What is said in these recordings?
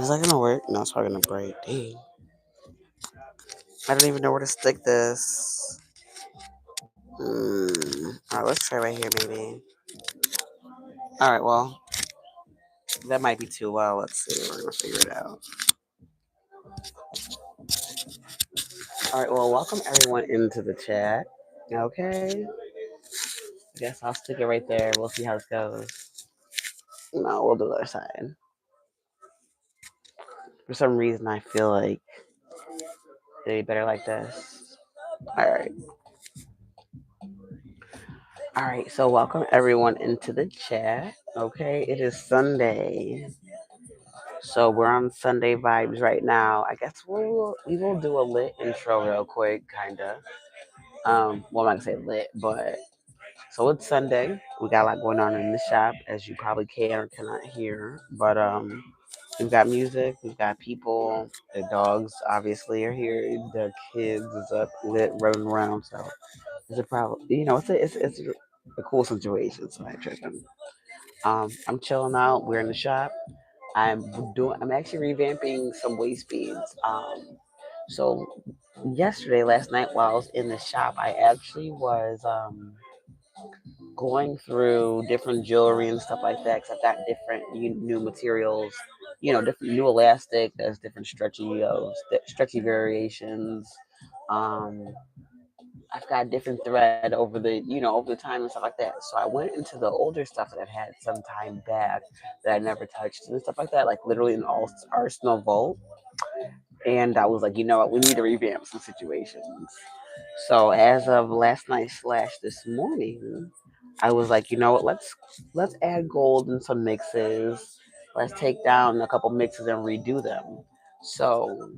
Is that gonna work? No, it's probably gonna break. Dang. I don't even know where to stick this. Alright, let's try right here, maybe. Alright, well, that might be too well. Let's see. We're gonna figure it out. Alright, well, welcome everyone into the chat. Okay. I guess I'll stick it right there. We'll see how this goes. No, we'll do the other side. For some reason, I feel like it'd be better like this. Alright. Alright, so welcome everyone into the chat. Okay, it is Sunday. So we're on Sunday vibes right now. I guess we will do a lit intro real quick, kinda. Well, I'm not gonna say lit, but so it's Sunday. We got a lot going on in the shop, as you probably can or cannot hear. But we've got music, we've got people. The dogs obviously are here. The kids is up lit running around. So it's a problem. It's a cool situation. So I tripping. I'm chilling out. We're in the shop. I'm actually revamping some waist beads. So yesterday, last night, while I was in the shop, I actually was going through different jewelry and stuff like that. Cause I've got different new materials, different new elastic. There's different stretchy variations. Um, I've got different thread over the time and stuff like that. So I went into the older stuff that I've had some time back that I never touched and stuff like that, like literally an Arsenal vault. And I was like, you know what, we need to revamp some situations. So as of last night slash this morning, I was like, you know what, let's add gold in some mixes. Let's take down a couple mixes and redo them. So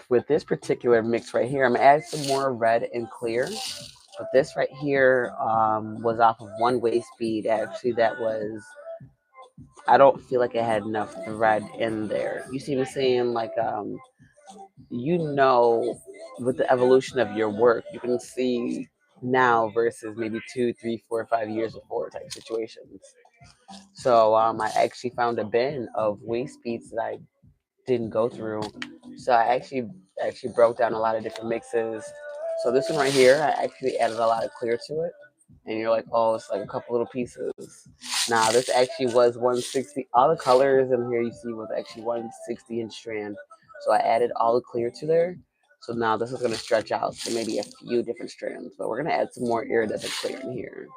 with this particular mix right here, I'm gonna add some more red and clear. But this right here was off of one waist bead. Actually, that was, I don't feel like it had enough thread in there. You see me saying, like, with the evolution of your work, you can see now versus maybe 2, 3, 4, 5 years before type situations. So I actually found a bin of waist beads that I didn't go through. So I actually broke down a lot of different mixes. So this one right here, I actually added a lot of clear to it. And you're like, oh, it's like a couple little pieces. Now this actually was 160. All the colors in here you see was actually 160 inch strand. So I added all the clear to there. So now this is going to stretch out to maybe a few different strands. But we're going to add some more iridescent clear in here.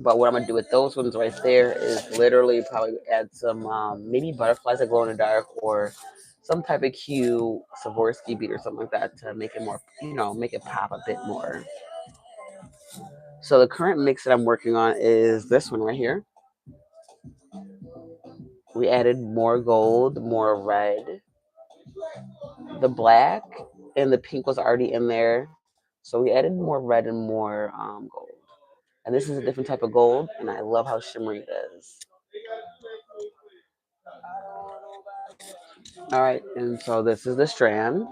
But what I'm gonna do with those ones right there is literally probably add some maybe butterflies that glow in the dark or some type of cute Swarovski bead or something like that to make it more, make it pop a bit more. So the current mix that I'm working on is this one right here. We added more gold, more red. The black and the pink was already in there. So we added more red and more gold. And this is a different type of gold, and I love how shimmery it is. All right, and so this is the strand.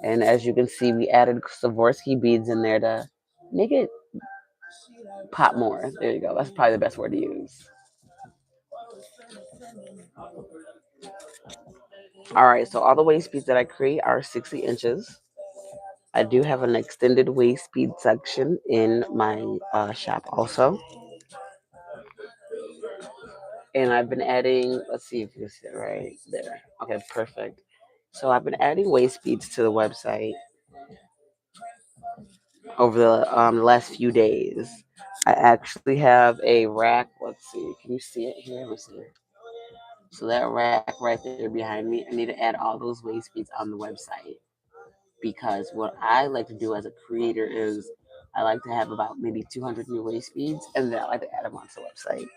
And as you can see, we added Swarovski beads in there to make it pop more. There you go. That's probably the best word to use. All right, so all the waist beads that I create are 60 inches. I do have an extended waist bead section in my shop also. And I've been adding, let's see if you see it right there. Okay, perfect. So I've been adding waist beads to the website over the last few days. I actually have a rack. Let's see. Can you see it here? Let me see. So that rack right there behind me, I need to add all those waist beads on the website because what I like to do as a creator is I like to have about maybe 200 new waist beads and then I like to add them onto the website.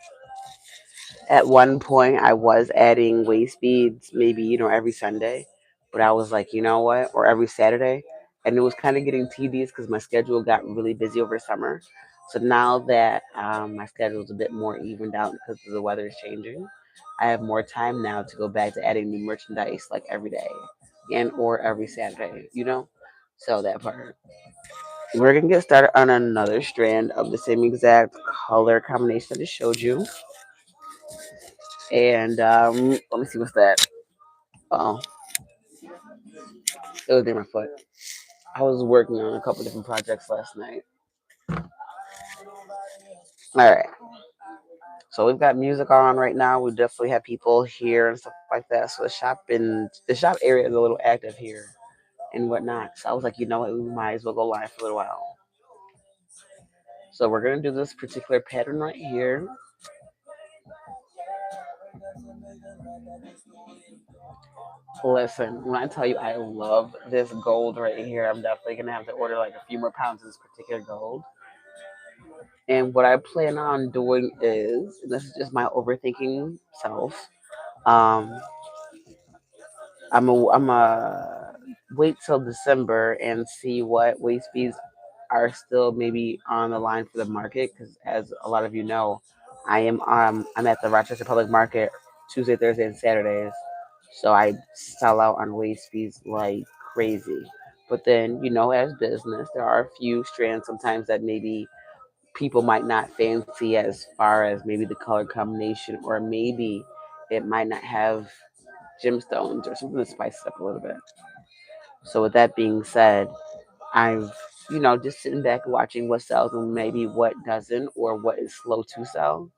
At one point, I was adding waist beads maybe, every Sunday, but I was like, you know what, or every Saturday. And it was kind of getting tedious because my schedule got really busy over summer. So now that my schedule is a bit more evened out because the weather is changing, I have more time now to go back to adding new merchandise like every day and or every Saturday. So that part. We're gonna get started on another strand of the same exact color combination I just showed you. And let me see what's that. Oh, it was near my foot. I was working on a couple different projects last night. All right. So we've got music on right now. We definitely have people here and stuff like that. So the shop area is a little active here and whatnot. So I was like, you know what, we might as well go live for a little while. So we're gonna do this particular pattern right here. Listen, when I tell you I love this gold right here, I'm definitely gonna have to order like a few more pounds of this particular gold. And what I plan on doing is, and this is just my overthinking self, um, I'm a wait till December and see what waste fees are still maybe on the line for the market because as a lot of you know, I'm at the Rochester Public Market Tuesday, Thursday, and Saturdays. So I sell out on waste fees like crazy. But then, as business, there are a few strands sometimes that maybe people might not fancy as far as maybe the color combination, or maybe it might not have gemstones or something to spice it up a little bit. So with that being said, I've just sitting back and watching what sells and maybe what doesn't or what is slow to sell.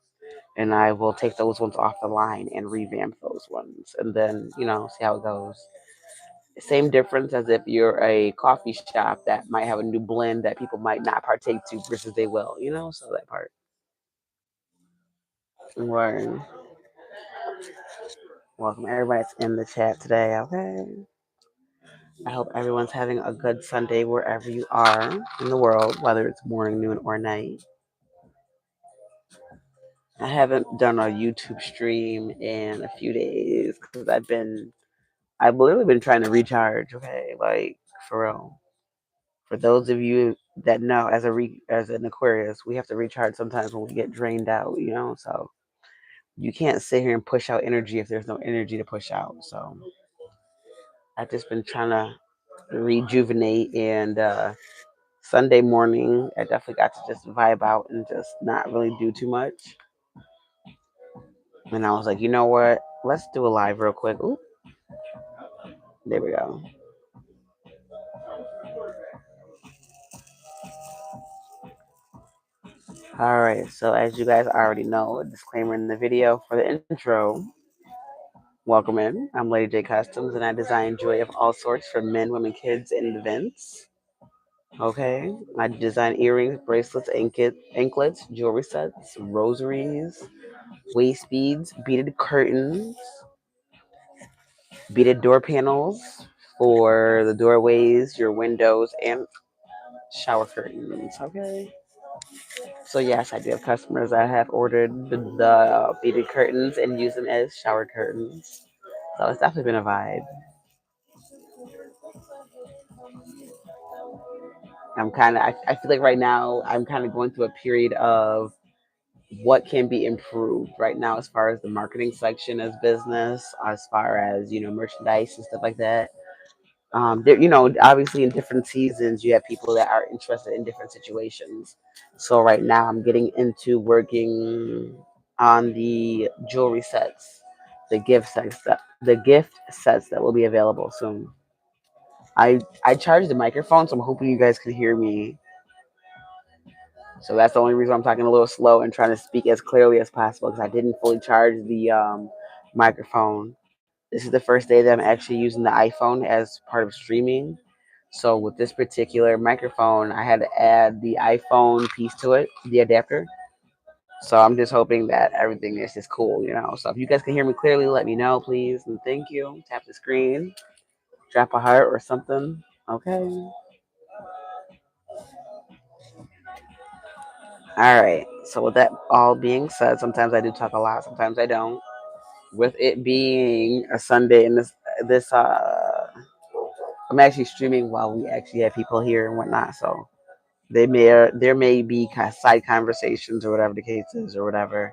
And I will take those ones off the line and revamp those ones and then, see how it goes. Same difference as if you're a coffee shop that might have a new blend that people might not partake to versus they will, so that part. Word. Welcome everybody that's in the chat today, okay? I hope everyone's having a good Sunday wherever you are in the world, whether it's morning, noon, or night. I haven't done a YouTube stream in a few days because I've literally been trying to recharge. Okay, like for real. For those of you that know, as an Aquarius, we have to recharge sometimes when we get drained out. So you can't sit here and push out energy if there's no energy to push out. So I've just been trying to rejuvenate and Sunday morning, I definitely got to just vibe out and just not really do too much. And I was like, you know what? Let's do a live real quick. Ooh, there we go. All right. So as you guys already know, a disclaimer in the video for the intro. Welcome in. I'm Lady J Customs, and I design jewelry of all sorts for men, women, kids, and events. Okay. I design earrings, bracelets, anklets, jewelry sets, rosaries, waist beads, beaded curtains, beaded door panels for the doorways, your windows, and shower curtains. Okay. So yes, I do have customers that have ordered the beaded curtains and use them as shower curtains. So it's definitely been a vibe. I feel like right now I'm kind of going through a period of what can be improved right now as far as the marketing section as business, as far as, merchandise and stuff like that. Obviously in different seasons, you have people that are interested in different situations. So right now, I'm getting into working on the jewelry sets, the gift sets that will be available soon. I charged the microphone, so I'm hoping you guys can hear me. So that's the only reason I'm talking a little slow and trying to speak as clearly as possible because I didn't fully charge the microphone. This is the first day that I'm actually using the iPhone as part of streaming. So with this particular microphone, I had to add the iPhone piece to it, the adapter. So I'm just hoping that everything is just cool. So if you guys can hear me clearly, let me know, please. And thank you. Tap the screen, drop a heart or something. Okay. All right. So with that all being said, sometimes I do talk a lot, sometimes I don't. With it being a Sunday and this I'm actually streaming while we actually have people here and whatnot. So there may be side conversations or whatever the case is or whatever.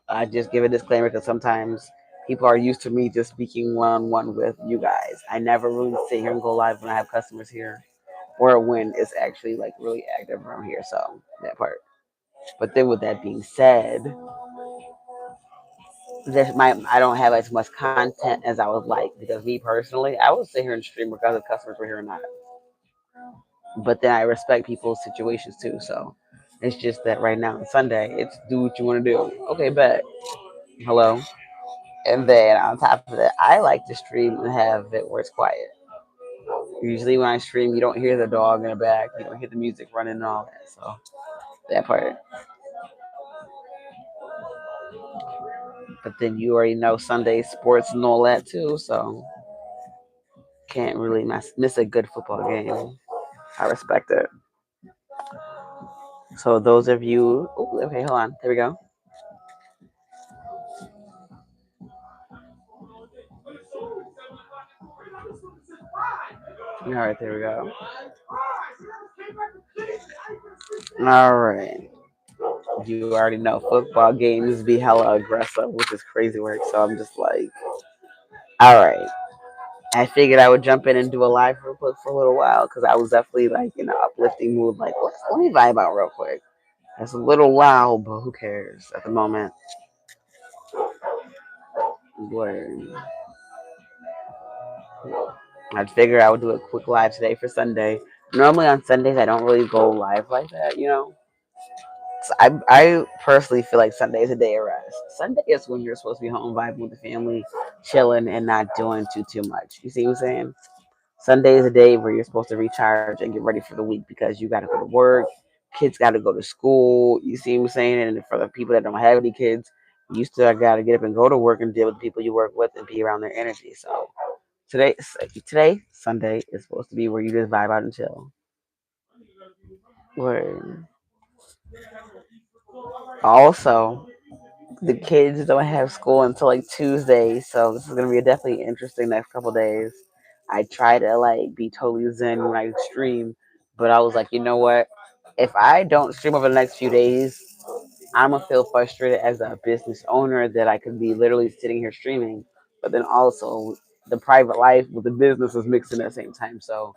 I just give a disclaimer because sometimes people are used to me just speaking one on one with you guys. I never really sit here and go live when I have customers here or when it's actually like really active around here. So that part. But then with that being said, Just my I don't have as much content as I would like because me personally, I would sit here and stream regardless if customers were here or not. But then I respect people's situations too. So it's just that right now on Sunday, it's do what you want to do. Okay, bet. Hello. And then on top of that, I like to stream and have it where it's quiet. Usually when I stream, you don't hear the dog in the back, you don't hear the music running and all that. So that part. But then you already know Sunday sports and all that too. So can't really miss a good football game. I respect it. So those of you, ooh, okay, hold on. There we go. All right, there we go. All right. You already know football games be hella aggressive, which is crazy work. So I'm just like, all right. I figured I would jump in and do a live real quick for a little while because I was definitely like in an uplifting mood. Like, let me vibe out real quick. It's a little loud, but who cares at the moment? Word. I figured I would do a quick live today for Sunday. Normally on Sundays I don't really go live like that, you know. So I personally feel like Sunday is a day of rest. Sunday is when you're supposed to be home vibing with the family, chilling and not doing too much. You see what I'm saying? Sunday is a day where you're supposed to recharge and get ready for the week because you got to go to work. Kids got to go to school. You see what I'm saying? And for the people that don't have any kids, you still got to get up and go to work and deal with the people you work with and be around their energy. So today, Sunday is supposed to be where you just vibe out and chill. Word. Also, the kids don't have school until like Tuesday, so this is gonna be a definitely interesting next couple days. I try to like be totally zen when I stream, but I was like, you know what? If I don't stream over the next few days, I'm gonna feel frustrated as a business owner that I could be literally sitting here streaming, but then also the private life with the business is mixing at the same time. So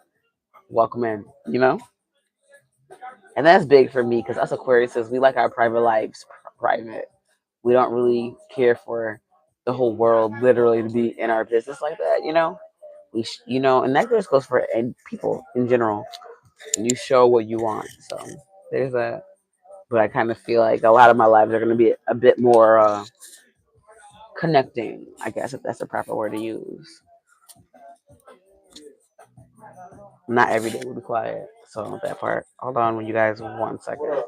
welcome in, you know, and that's big for me because us Aquariuses, we like our private lives private. We don't really care for the whole world literally to be in our business like that, you know. And that just goes for people in general. You show what you want, so there's that. But I kind of feel like a lot of my lives are going to be a bit more connecting, I guess, if that's the proper word to use. Not every day will be quiet. So that part. Hold on, when you guys 1 second.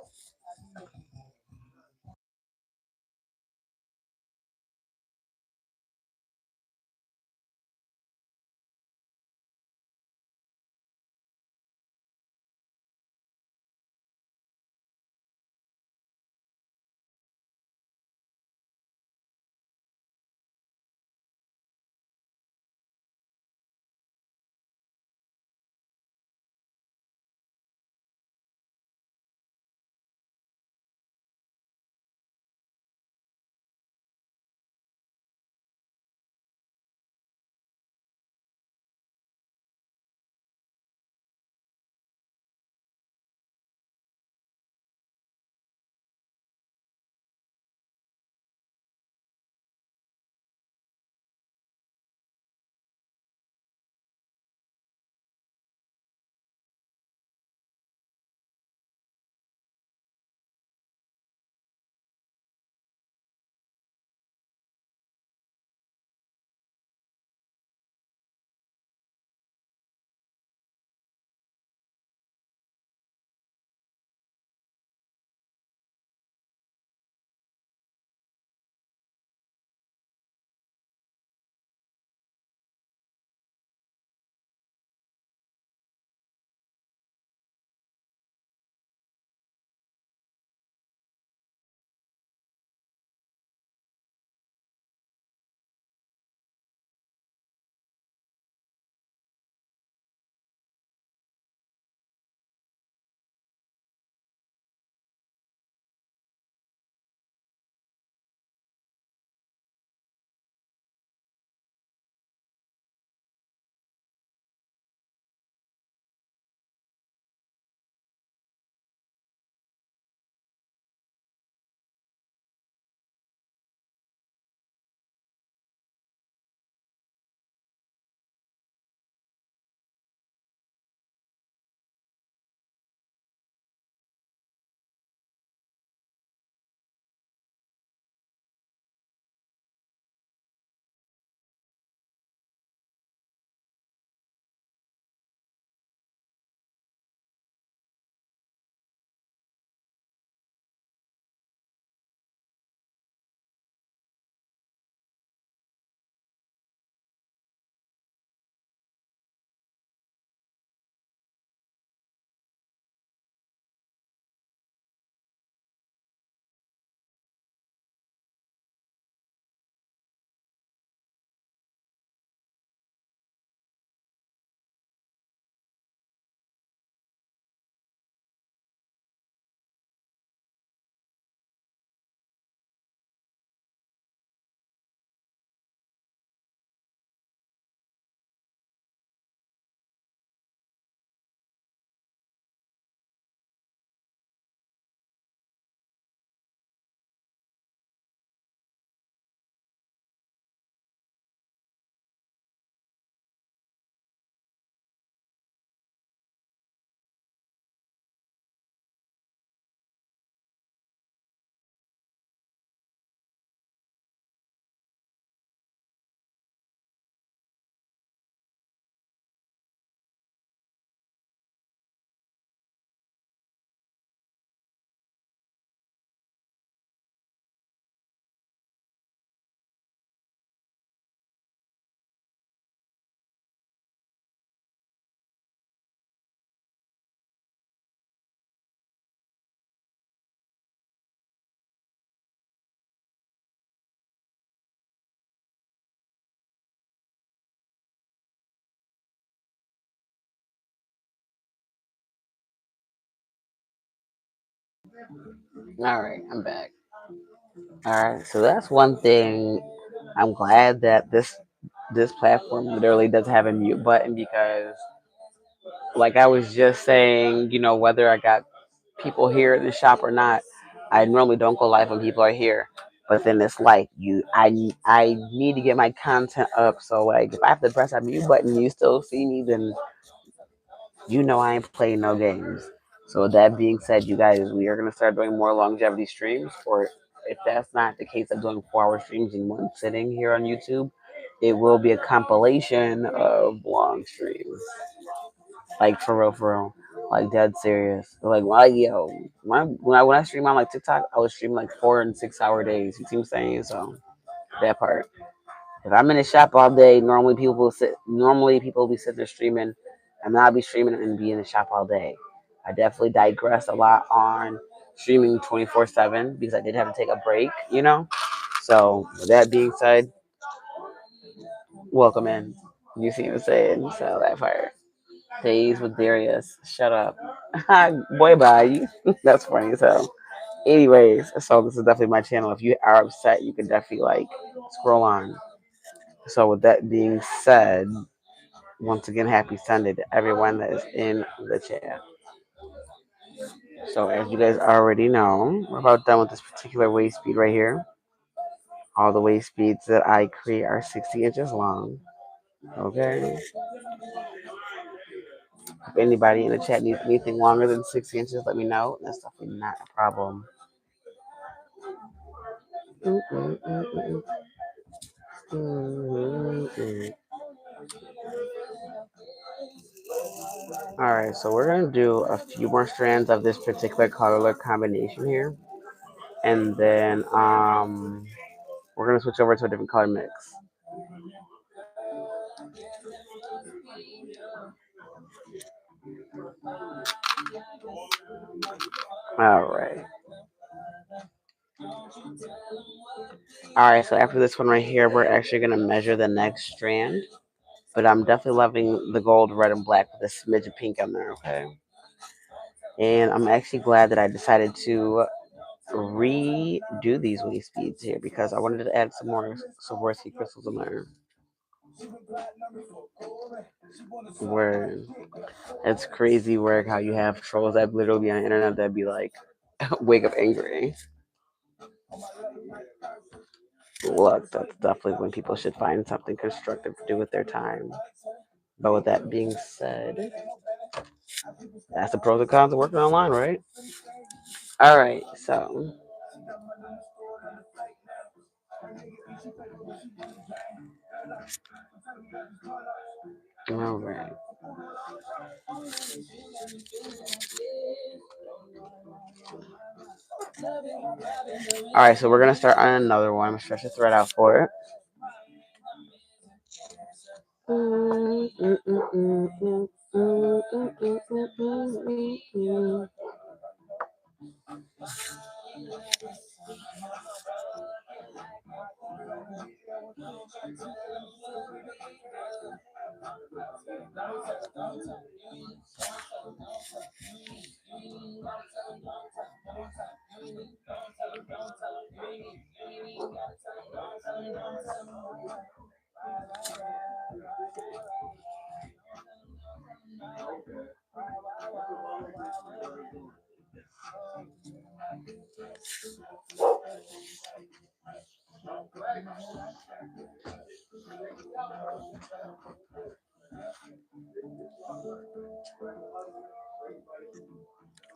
All right, I'm back. All right, so that's one thing. I'm glad that this platform literally does have a mute button because, like I was just saying, whether I got people here in the shop or not, I normally don't go live when people are here. But then it's like I need to get my content up. So like, if I have to press that mute button, you still see me, then I ain't playing no games. So with that being said, you guys, we are gonna start doing more longevity streams. Or if that's not the case of doing 4 hour streams in one sitting here on YouTube, it will be a compilation of long streams. Like for real, like dead serious. Like why yo, when I stream on like TikTok, I was streaming like 4 and 6 hour days. You see what I'm saying? So that part. If I'm in the shop all day, normally people will sit. Normally people will be sitting there streaming, and then I'll be streaming and be in the shop all day. I definitely digress a lot on streaming 24/7 because I did have to take a break. So with that being said, welcome in. You see what I'm saying? So that part. Days with Darius. Shut up. Boy, bye. That's funny as hell. Anyways, so this is definitely my channel. If you are upset, you can definitely like scroll on. So with that being said, once again, happy Sunday to everyone that is in the chat. So as you guys already know, we're about done with this particular waist speed right here. All the waist speeds that I create are 60 inches long. Okay. If anybody in the chat needs anything longer than 60 inches, let me know. That's definitely not a problem. All right, so we're gonna do a few more strands of this particular color combination here, and then we're gonna switch over to a different color mix. All right. All right, so after this one right here, we're actually gonna measure the next strand, but I'm definitely loving the gold, red, and black with a smidge of pink on there. Okay, and I'm actually glad that I decided to redo these waist speeds here because I wanted to add some more Swarovski crystals in there. Where it's crazy work how you have trolls that literally be on the internet that be like, wake up angry. Look, that's definitely when people should find something constructive to do with their time. But with that being said, that's the pros and cons of working online, right? All right, so all right. All right, so we're gonna start on another one. I'm gonna stretch the thread out for it.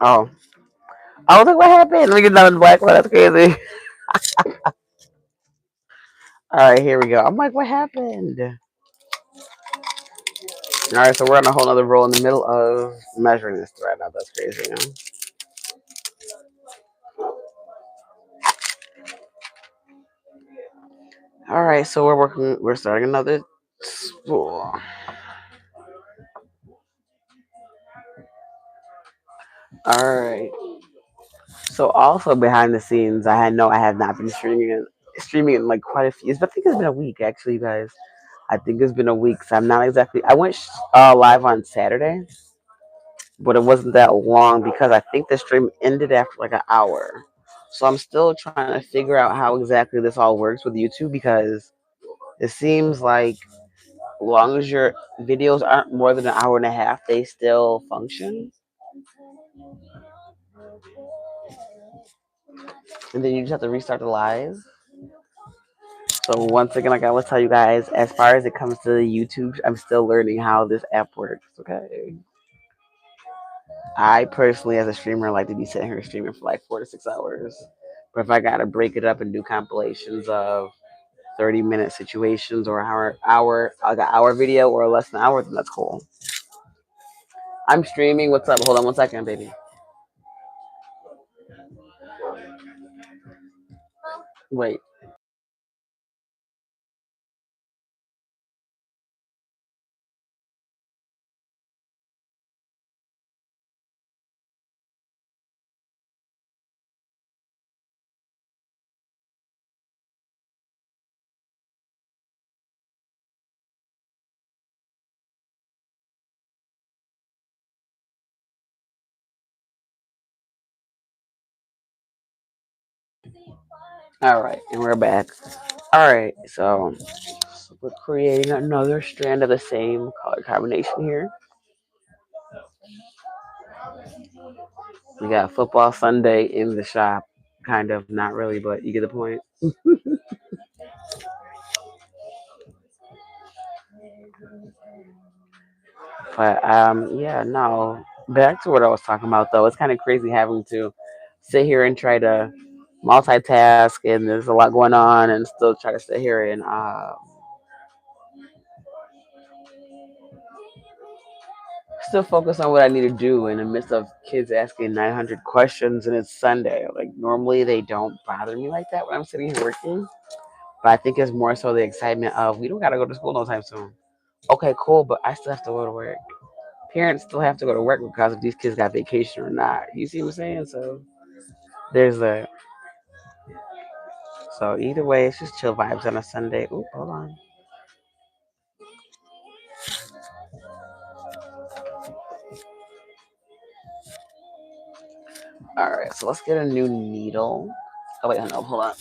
Oh, I was like, what happened? Let me get down in black one. That's crazy. All right, here we go. I'm like, what happened? All right, so we're on a whole other roll in the middle of measuring this thread. Now that's crazy. All right, so we're starting another spool. All right. So also behind the scenes, I have not been streaming in like quite a few. I think it's been a week actually, guys. I think it's been a week. So I'm not exactly. I went live on Saturday, but it wasn't that long because I think the stream ended after like an hour. So I'm still trying to figure out how exactly this all works with YouTube because it seems like as long as your videos aren't more than an hour and a half, they still function. And then you just have to restart the live. So once again, like I was telling you guys, as far as it comes to YouTube, I'm still learning how this app works. Okay. I personally, as a streamer, like to be sitting here streaming for like 4 to 6 hours. But if I gotta break it up and do compilations of 30-minute situations or like an hour video or less than an hour, then that's cool. I'm streaming. What's up? Hold on 1 second, baby. Wait. All right, and we're back. All right, so we're creating another strand of the same color combination here. We got football Sunday in the shop. Kind of, not really, but you get the point. But yeah, no. Back to what I was talking about though. It's kind of crazy having to sit here and try to multitask, and there's a lot going on, and still try to sit here and still focus on what I need to do in the midst of kids asking 900 questions, and it's Sunday. Like normally they don't bother me like that when I'm sitting here working, but I think it's more so the excitement of we don't gotta go to school no time soon. Okay, cool, but I still have to go to work. Parents still have to go to work because if these kids got vacation or not. You see what I'm saying? So there's a so either way, it's just chill vibes on a Sunday. Ooh, hold on. All right, so let's get a new needle. Oh wait, no, hold on.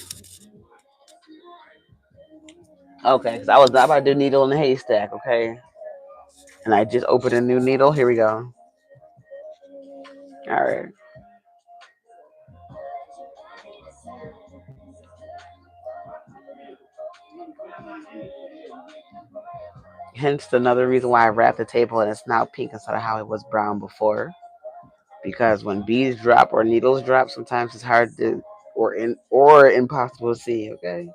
Okay, because I was not about to do needle in the haystack. Okay, and I just opened a new needle. Here we go. All right. Hence another reason why I wrapped the table and it's now pink instead of how it was brown before. Because when beads drop or needles drop, sometimes it's hard to or impossible to see. Okay.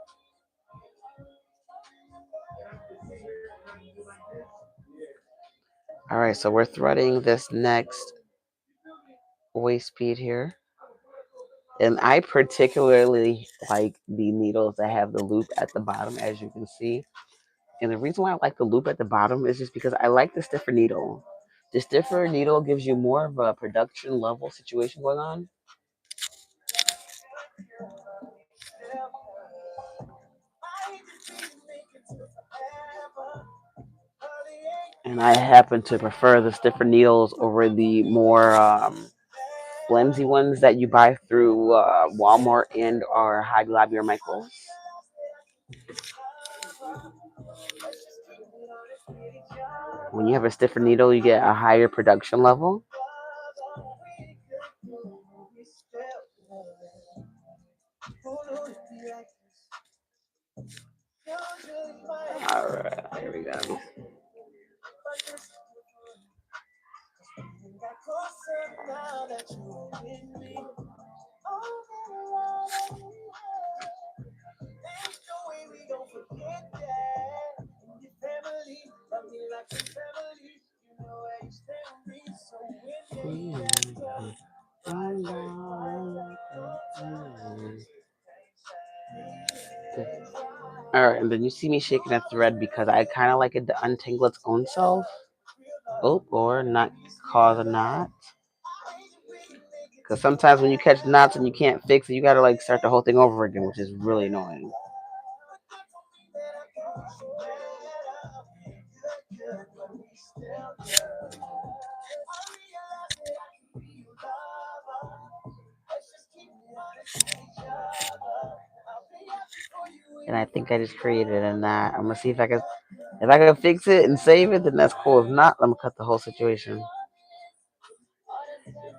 All right, so we're threading this next waist bead here. And I particularly like the needles that have the loop at the bottom, as you can see. And the reason why I like the loop at the bottom is just because I like the stiffer needle. The stiffer needle gives you more of a production level situation going on. And I happen to prefer the stiffer needles over the more flimsy ones that you buy through Walmart and or Hobby Lobby or Michaels. When you have a stiffer needle, you get a higher production level. All right, here we go. All right, and then you see me shaking a thread because I kind of like it to untangle its own self. Oh, or not cause a knot. Because sometimes when you catch knots and you can't fix it, you gotta like start the whole thing over again, which is really annoying. and I think I just created a knot. I'm gonna see if I can fix it and save it, then that's cool. If not, I'm gonna cut the whole situation.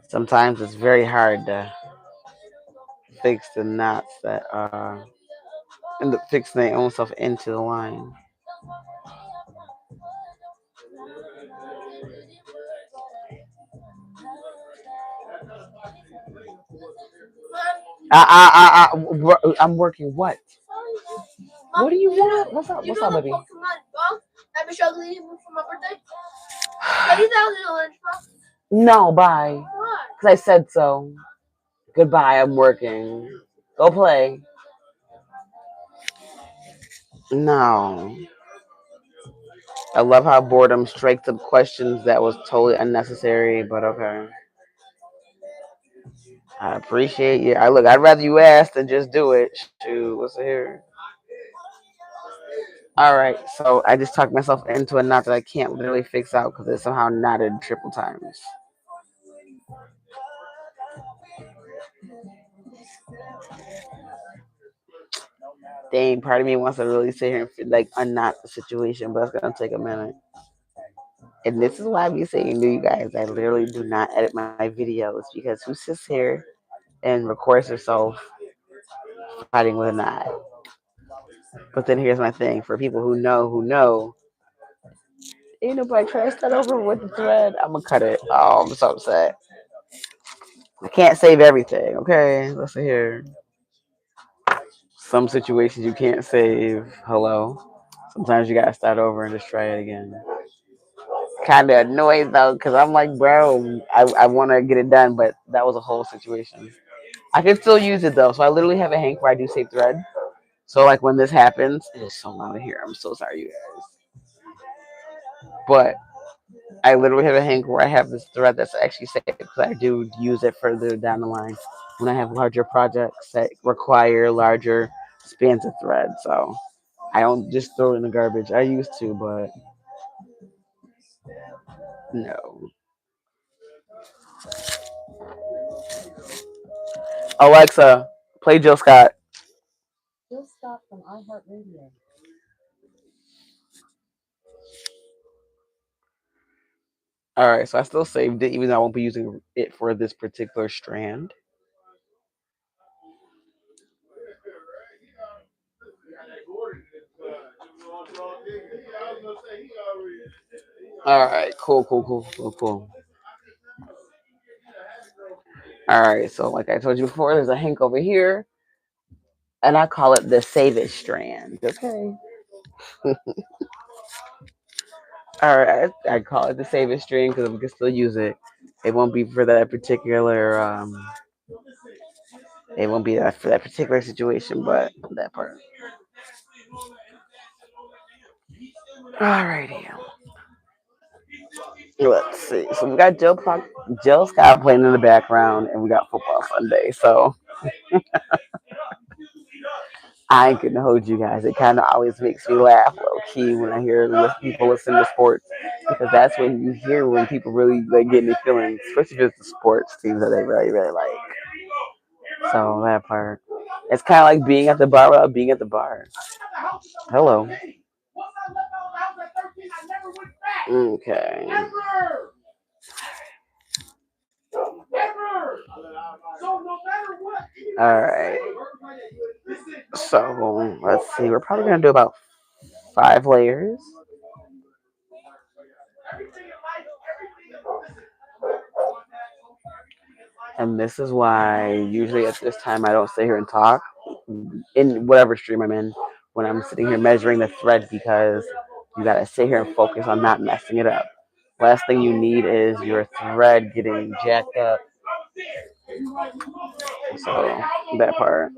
Sometimes it's very hard to fix the knots that end up fixing their own stuff into the line. I'm working what? What do you want? What's up? What's up, baby? No, bye. Because I said so. Goodbye, I'm working. Go play. No. I love how boredom strikes up questions that was totally unnecessary, but okay. I appreciate you. I'd rather you ask than just do it. Shoot, what's here? All right, so I just talked myself into a knot that I can't literally fix out because it's somehow knotted triple times. Dang, part of me wants to really sit here and like unknot the situation, but it's gonna take a minute. And this is why I be saying to you guys, I literally do not edit my videos because who sits here and records herself fighting with a knot? But then here's my thing: for people who know, ain't nobody trying to start over with the thread. I'm gonna cut it. Oh, I'm so upset. I can't save everything. Okay, let's see here. Some situations you can't save. Hello. Sometimes you gotta start over and just try it again. Kind of annoyed though, cause I'm like, bro, I want to get it done, but that was a whole situation. I can still use it though, so I literally have a hank where I do save thread. So like when this happens, it is so loud here. I'm so sorry, you guys. But I literally have a hank where I have this thread that's actually saved because I do use it further down the line when I have larger projects that require larger spans of thread. So I don't just throw it in the garbage. I used to, but no. Alexa, play Jill Scott. All right, so I still saved it, even though I won't be using it for this particular strand. All right, cool. All right, so like I told you before, there's a hank over here, and I call it the save it strand. Okay. All right, I call it the save it string because we can still use it. It won't be for that particular. It won't be that for that particular situation, but that part. Alrighty. Let's see. So we got Jill Scott playing in the background, and we got football Sunday. So I ain't gonna hold you guys. It kind of always makes me laugh low key when I hear people listen to sports because that's when you hear when people really like getting their feelings, especially if it's the sports teams that they really like. So that part. It's kind of like being at the bar without being at the bar. Hello. Okay. All right. So let's see. We're probably gonna do about 5 layers. And this is why usually at this time I don't sit here and talk in whatever stream I'm in when I'm sitting here measuring the thread because you gotta sit here and focus on not messing it up. Last thing you need is your thread getting jacked up. So that part.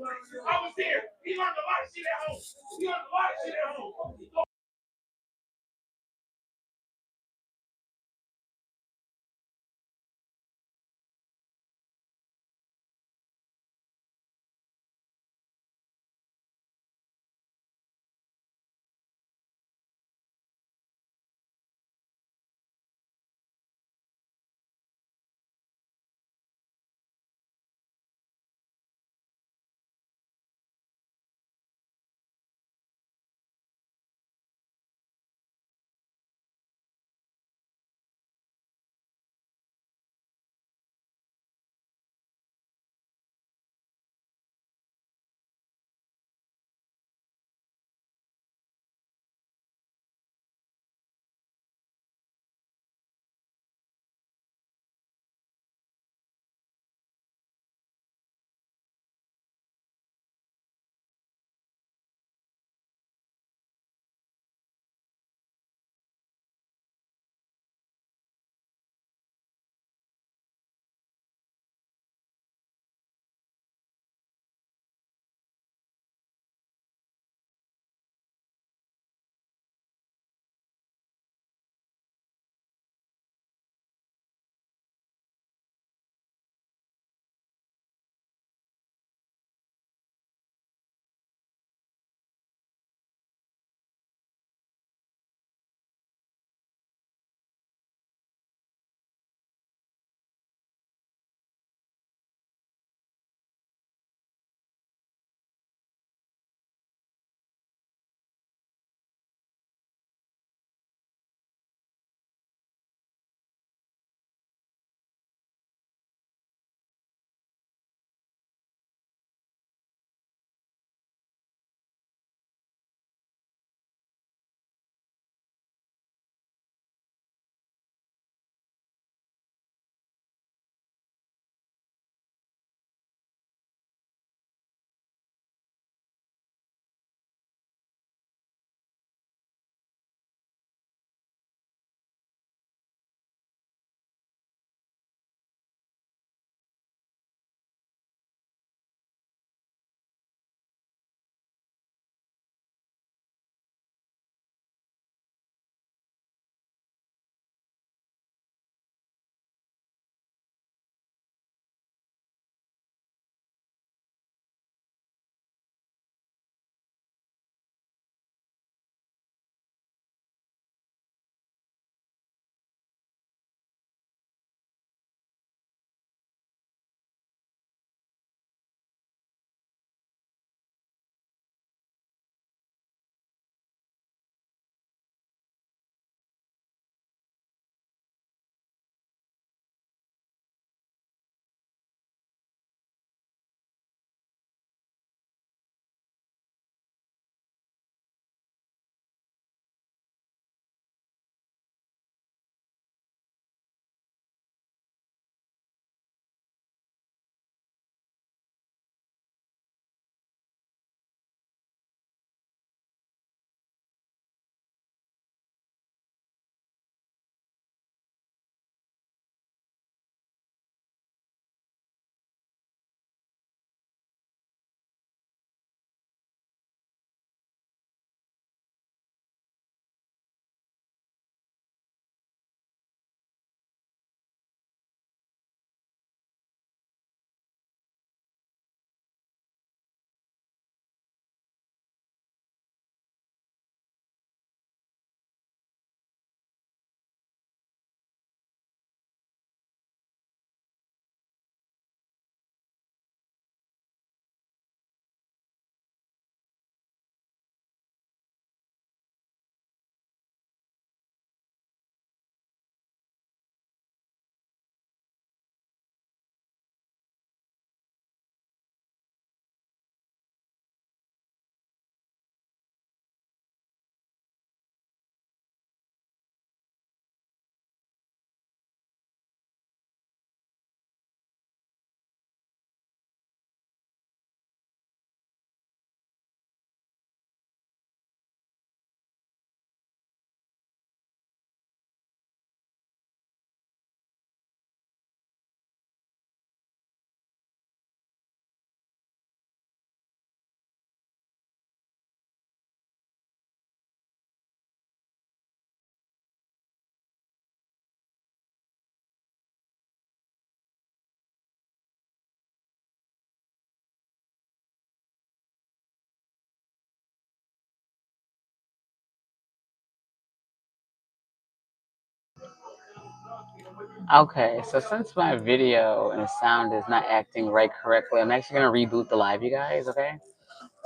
Okay, so since my video and the sound is not acting right correctly, I'm actually gonna reboot the live, you guys. Okay.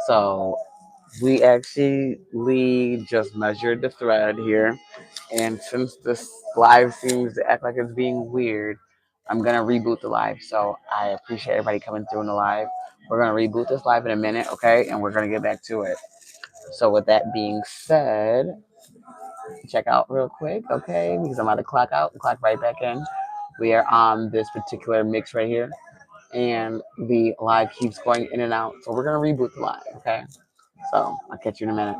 So we actually just measured the thread here, and since this live seems to act like it's being weird, I'm gonna reboot the live. So I appreciate everybody coming through in the live. We're gonna reboot this live in a minute, okay? And we're gonna get back to it. So with that being said, check out real quick, okay? Because I'm about to clock out and clock right back in. We are on this particular mix right here, and the live keeps going in and out. So we're gonna reboot the live, okay? So I'll catch you in a minute.